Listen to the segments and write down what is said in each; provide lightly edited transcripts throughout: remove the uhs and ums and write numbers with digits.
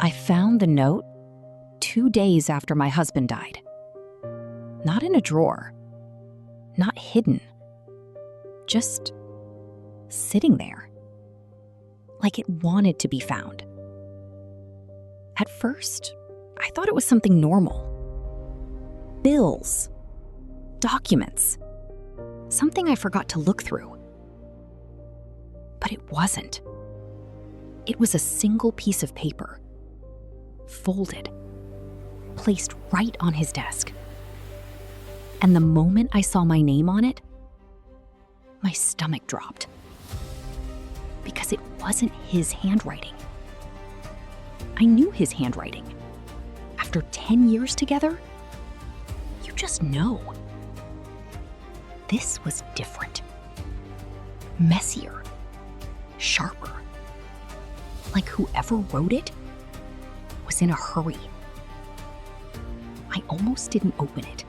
I found the note 2 days after my husband died. Not in a drawer, not hidden, just sitting there, like it wanted to be found. At first, I thought it was something normal. Bills, documents, something I forgot to look through. But it wasn't. It was a single piece of paper, folded, placed right on his desk. And the moment I saw my name on it, my stomach dropped. Because it wasn't his handwriting. I knew his handwriting. After 10 years together, you just know. This was different. Messier. Sharper. Like whoever wrote it was in a hurry. I almost didn't open it.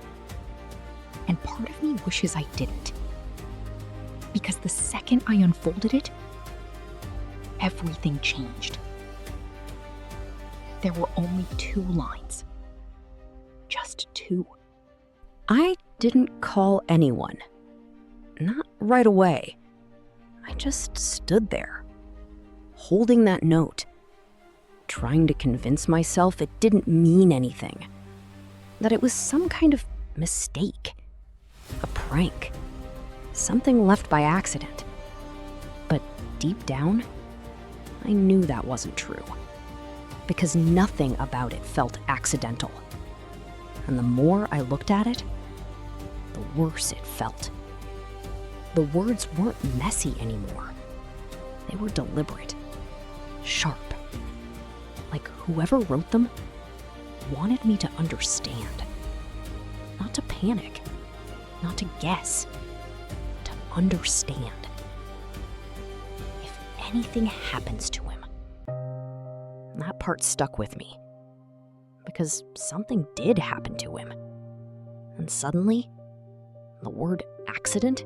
And part of me wishes I didn't. Because the second I unfolded it, everything changed. There were only 2 lines. Just 2. I didn't call anyone. Not right away. I just stood there, holding that note, trying to convince myself it didn't mean anything, that it was some kind of mistake, a prank, something left by accident. But deep down, I knew that wasn't true, because nothing about it felt accidental. And the more I looked at it, the worse it felt. The words weren't messy anymore. They were deliberate, sharp. Like whoever wrote them wanted me to understand. Not to panic, not to guess, to understand. If anything happens to him. That part stuck with me. Because something did happen to him. And suddenly, the word accident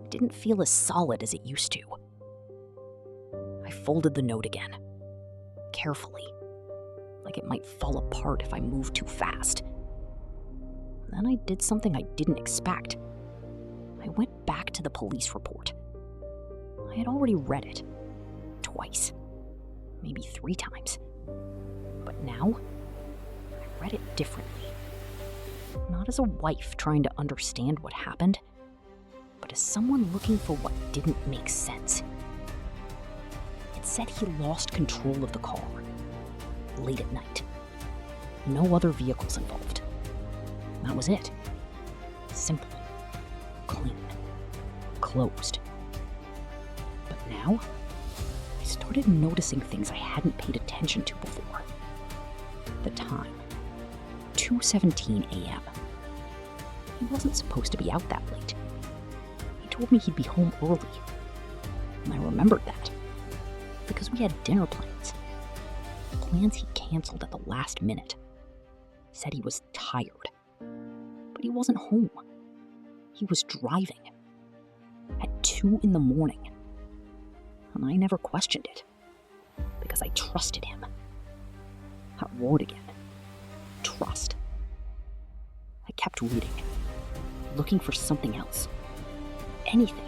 didn't feel as solid as it used to. I folded the note again, carefully, like it might fall apart if I moved too fast. Then I did something I didn't expect. I went back to the police report. I had already read it, twice, maybe 3 times. But now, I read it differently. Not as a wife trying to understand what happened, but as someone looking for what didn't make sense. It said he lost control of the car, late at night. No other vehicles involved. That was it. Simple, clean, closed. But now, I started noticing things I hadn't paid attention to before. The time, 2:17 a.m. He wasn't supposed to be out that late. He told me he'd be home early. And I remembered that. Because we had dinner plans. Plans he canceled at the last minute. Said he was tired. But he wasn't home. He was driving. At 2 in the morning. And I never questioned it. Because I trusted him. That word again. Trust. I kept reading, looking for something else. Anything.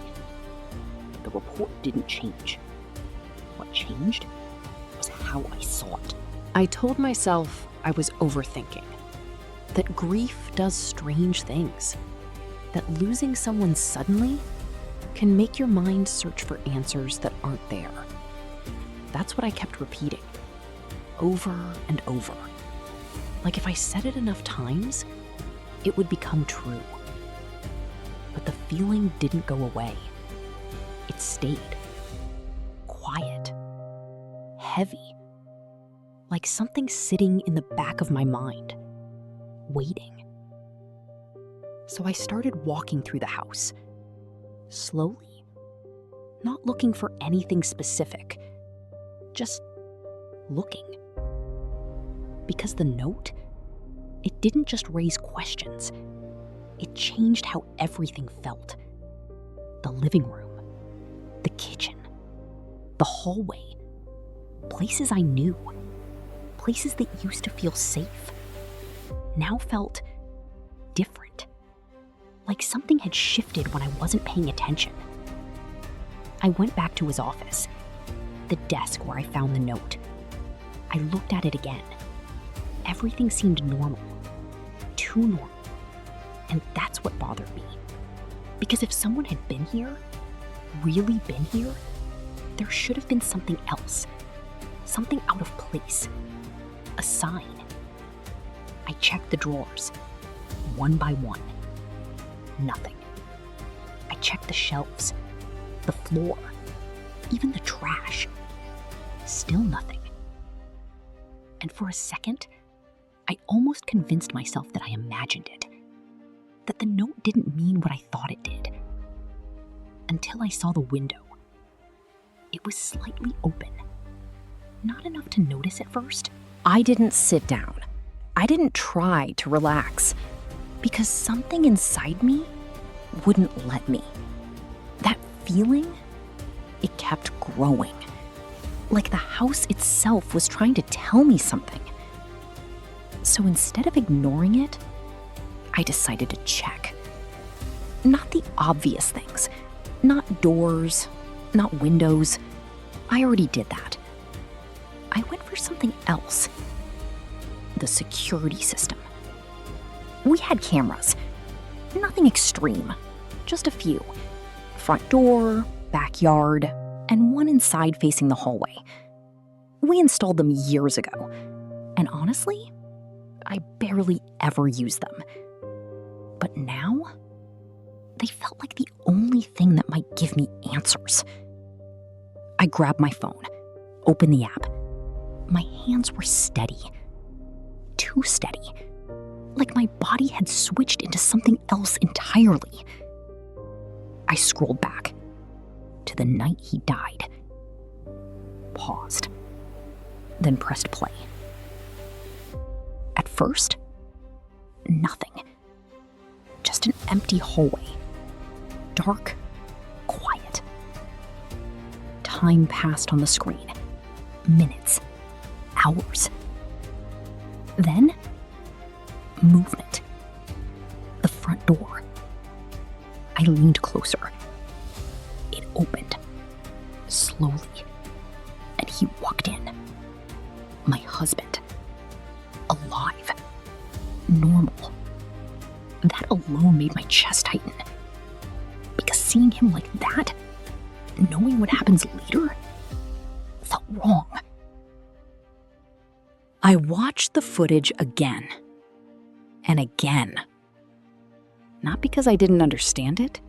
But the report didn't change. What changed was how I saw it. I told myself I was overthinking. That grief does strange things. That losing someone suddenly can make your mind search for answers that aren't there. That's what I kept repeating, over and over. Like if I said it enough times, it would become true. But the feeling didn't go away. It stayed. Quiet. Heavy. Like something sitting in the back of my mind, waiting. So I started walking through the house, slowly, not looking for anything specific, just looking. Because the note, it didn't just raise questions. It changed how everything felt. The living room, the kitchen, the hallway, places I knew, places that used to feel safe now felt different. Like something had shifted when I wasn't paying attention. I went back to his office, the desk where I found the note. I looked at it again. Everything seemed normal, too normal. And that's what bothered me. Because if someone had been here, really been here, there should have been something else, something out of place, a sign. I checked the drawers, one by one. Nothing. I checked the shelves, the floor, even the trash. Still nothing. And for a second, I almost convinced myself that I imagined it, that the note didn't mean what I thought it did. Until I saw the window. It was slightly open. Not enough to notice at first. I didn't sit down. I didn't try to relax, because something inside me wouldn't let me. That feeling, it kept growing. Like the house itself was trying to tell me something. So instead of ignoring it, I decided to check. Not the obvious things. Not doors, not windows. I already did that. I went for something else. The security system. We had cameras. Nothing extreme, just a few. Front door, backyard, and one inside facing the hallway. We installed them years ago, and honestly, I barely ever used them. But now, they felt like the only thing that might give me answers. I grabbed my phone, opened the app. My hands were steady. Too steady. Like my body had switched into something else entirely. I scrolled back to the night he died. Paused. Then pressed play. At first, nothing. Just an empty hallway. Dark, quiet. Time passed on the screen. Minutes. Hours. Then, movement. The front door. I leaned closer. It opened. Slowly. And he walked in. My husband. Alive. Normal. That alone made my chest tighten. Because seeing him like that, knowing what happens later, felt wrong. I watched the footage again and again. Not because I didn't understand it,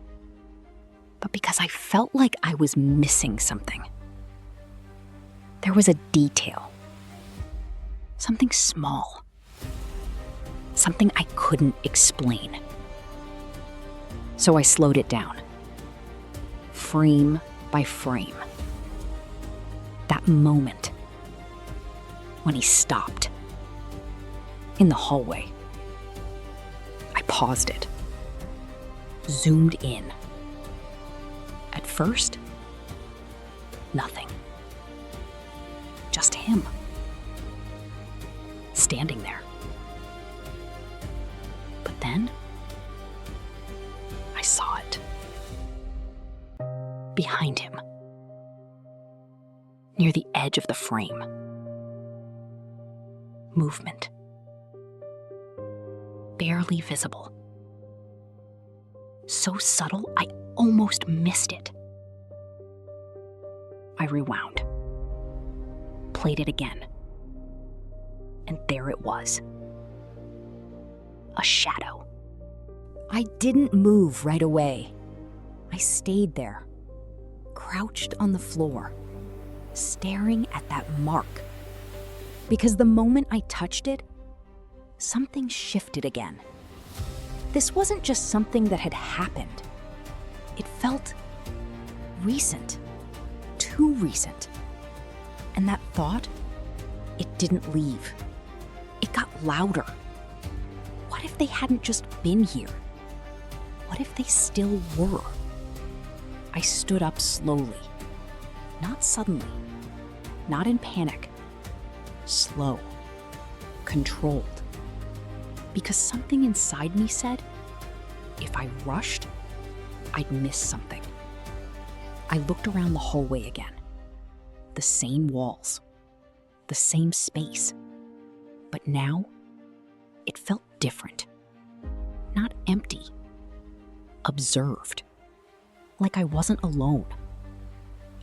but because I felt like I was missing something. There was a detail. Something small. Something I couldn't explain. So I slowed it down. Frame by frame. That moment when he stopped in the hallway. I paused it. Zoomed in. At first, nothing. Just him. Standing there. But then, I saw it. Behind him. Near the edge of the frame. Movement. Barely visible. So subtle, I almost missed it. I rewound. Played it again. And there it was. A shadow. I didn't move right away. I stayed there, crouched on the floor, staring at that mark. Because the moment I touched it, something shifted again. This wasn't just something that had happened. It felt recent, too recent. And that thought, it didn't leave. It got louder. What if they hadn't just been here? What if they still were? I stood up slowly. Not suddenly. Not in panic. Slow. controlled. Because something inside me said, if I rushed, I'd miss something. I looked around the hallway again. The same walls, the same space. But now, it felt different. Not empty. Observed. Like I wasn't alone.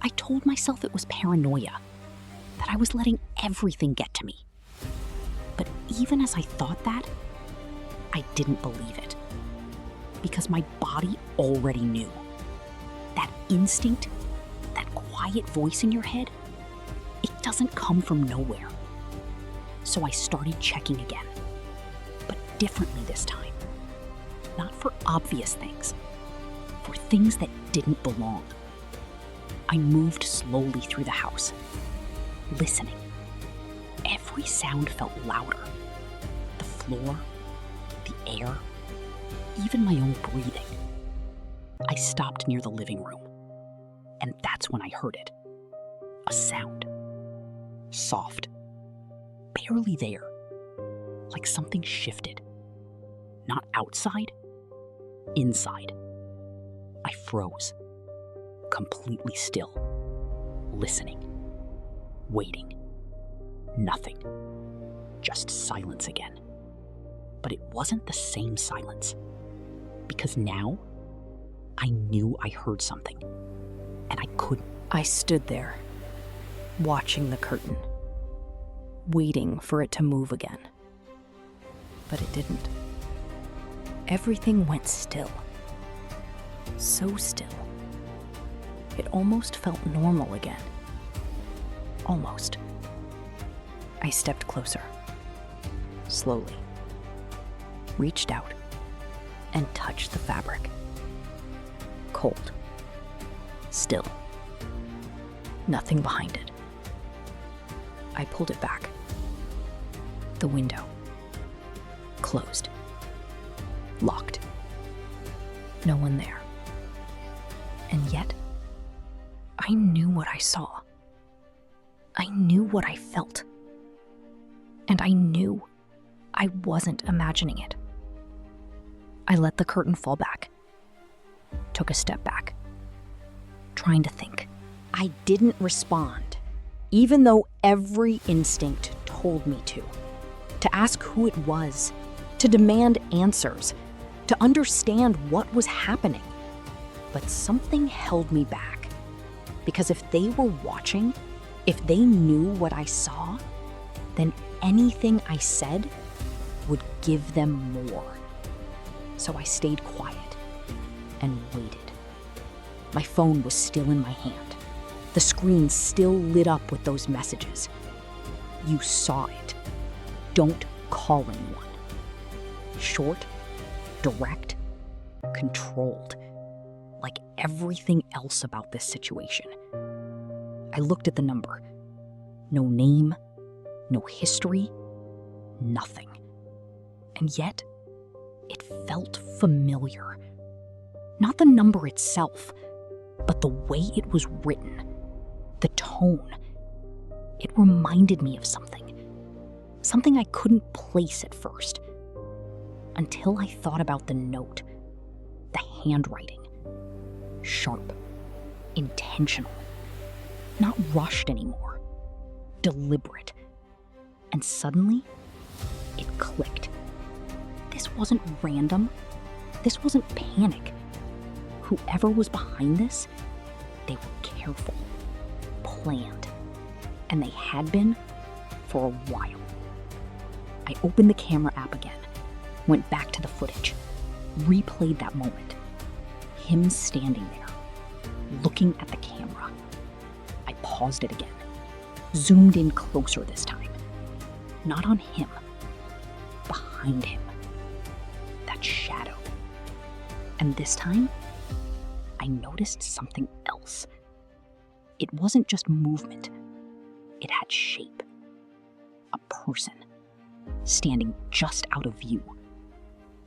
I told myself it was paranoia, that I was letting everything get to me. But even as I thought that, I didn't believe it. Because my body already knew. That instinct, that quiet voice in your head, it doesn't come from nowhere. So I started checking again, but differently this time. Not for obvious things, for things that didn't belong. I moved slowly through the house, listening. Every sound felt louder. The floor, the air, even my own breathing. I stopped near the living room, and that's when I heard it. A sound. Soft. Barely there. Like something shifted. Not outside, inside. I froze. Completely still. Listening. Waiting. Nothing. Just silence again. But it wasn't the same silence. Because now, I knew I heard something. And I couldn't. I stood there, watching the curtain, waiting for it to move again. But it didn't. Everything went still. So still. It almost felt normal again. Almost. I stepped closer. Slowly. Reached out and touched the fabric. Cold. Still. Nothing behind it. I pulled it back. The window. Closed. Locked. No one there. And yet, I knew what I saw. I knew what I felt. And I knew I wasn't imagining it. I let the curtain fall back. Took a step back. Trying to think. I didn't respond, even though every instinct told me to. To ask who it was, to demand answers, to understand what was happening. But something held me back. Because if they were watching, if they knew what I saw, then anything I said would give them more. So I stayed quiet and waited. My phone was still in my hand. The screen still lit up with those messages. You saw it. Don't call anyone. Short, direct, controlled. Like everything else about this situation. I looked at the number. No name, no history, nothing. And yet, it felt familiar. Not the number itself, but the way it was written. The tone. It reminded me of something. Something I couldn't place at first. Until I thought about the note. The handwriting. Sharp. Intentional. Not rushed anymore. Deliberate. And suddenly, it clicked. This wasn't random. This wasn't panic. Whoever was behind this, they were careful. Planned. And they had been for a while. I opened the camera app again, went back to the footage, replayed that moment. Him standing there, looking at the camera. I paused it again, zoomed in closer this time. Not on him, behind him. That shadow. And this time, I noticed something else. It wasn't just movement. It had shape. A person, standing just out of view.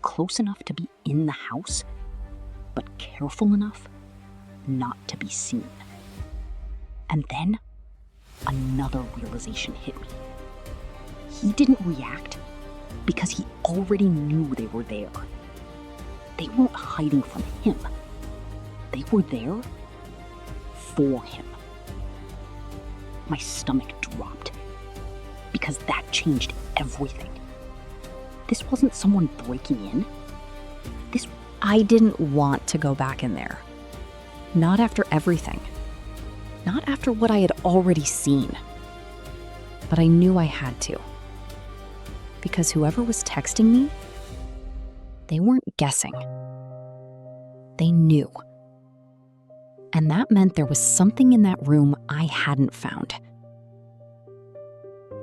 Close enough to be in the house, but careful enough not to be seen. And then, another realization hit me. He didn't react because he already knew they were there. They weren't hiding from him. They were there for him. My stomach dropped because that changed everything. This wasn't someone breaking in. I didn't want to go back in there. Not after everything. Not after what I had already seen. But I knew I had to. Because whoever was texting me, they weren't guessing. They knew. And that meant there was something in that room I hadn't found.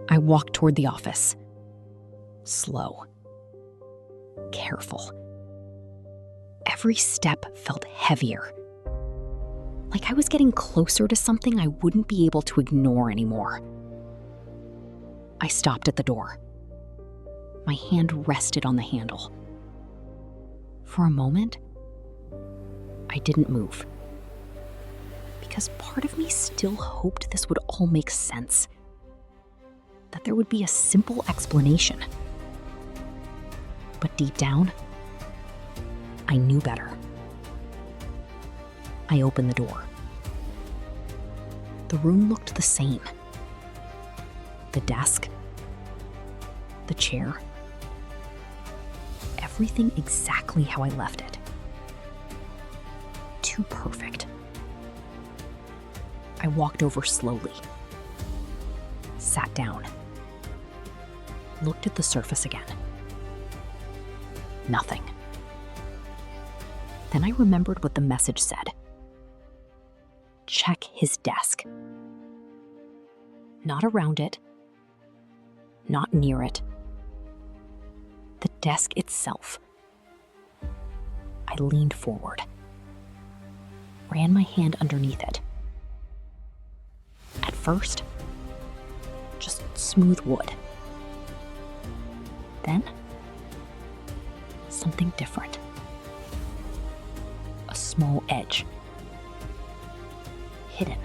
I walked toward the office. Slow. Careful. Every step felt heavier. Like I was getting closer to something I wouldn't be able to ignore anymore. I stopped at the door. My hand rested on the handle. For a moment, I didn't move. Because part of me still hoped this would all make sense. That there would be a simple explanation. But deep down, I knew better. I opened the door. The room looked the same. The desk, the chair, everything exactly how I left it. Too perfect. I walked over slowly, sat down, looked at the surface again. Nothing. Then I remembered what the message said. Check his desk. Not around it, not near it. The desk itself. I leaned forward, ran my hand underneath it. At first, just smooth wood. Then, something different. A small edge. Hidden.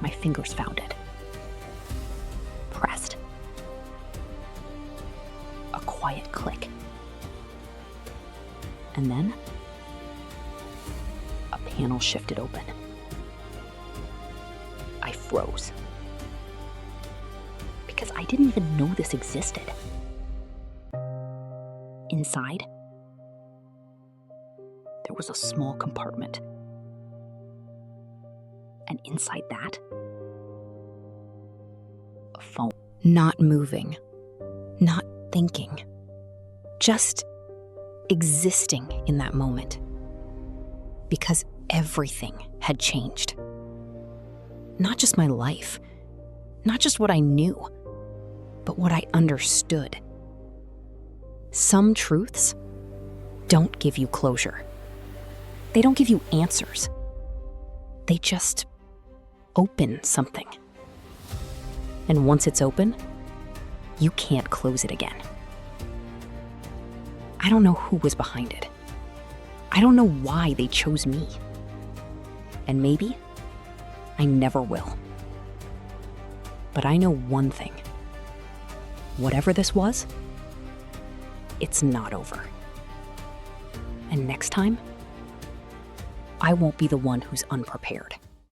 My fingers found it. Pressed. A quiet click. And then, a panel shifted open. I froze. Because I didn't even know this existed. Inside, there was a small compartment. And inside that, a phone. Not moving, not thinking, just existing in that moment. Because everything had changed. Not just my life, not just what I knew, but what I understood. Some truths don't give you closure. They don't give you answers. They just open something. And once it's open, you can't close it again. I don't know who was behind it. I don't know why they chose me. And maybe I never will. But I know one thing. Whatever this was, it's not over. And next time, I won't be the one who's unprepared.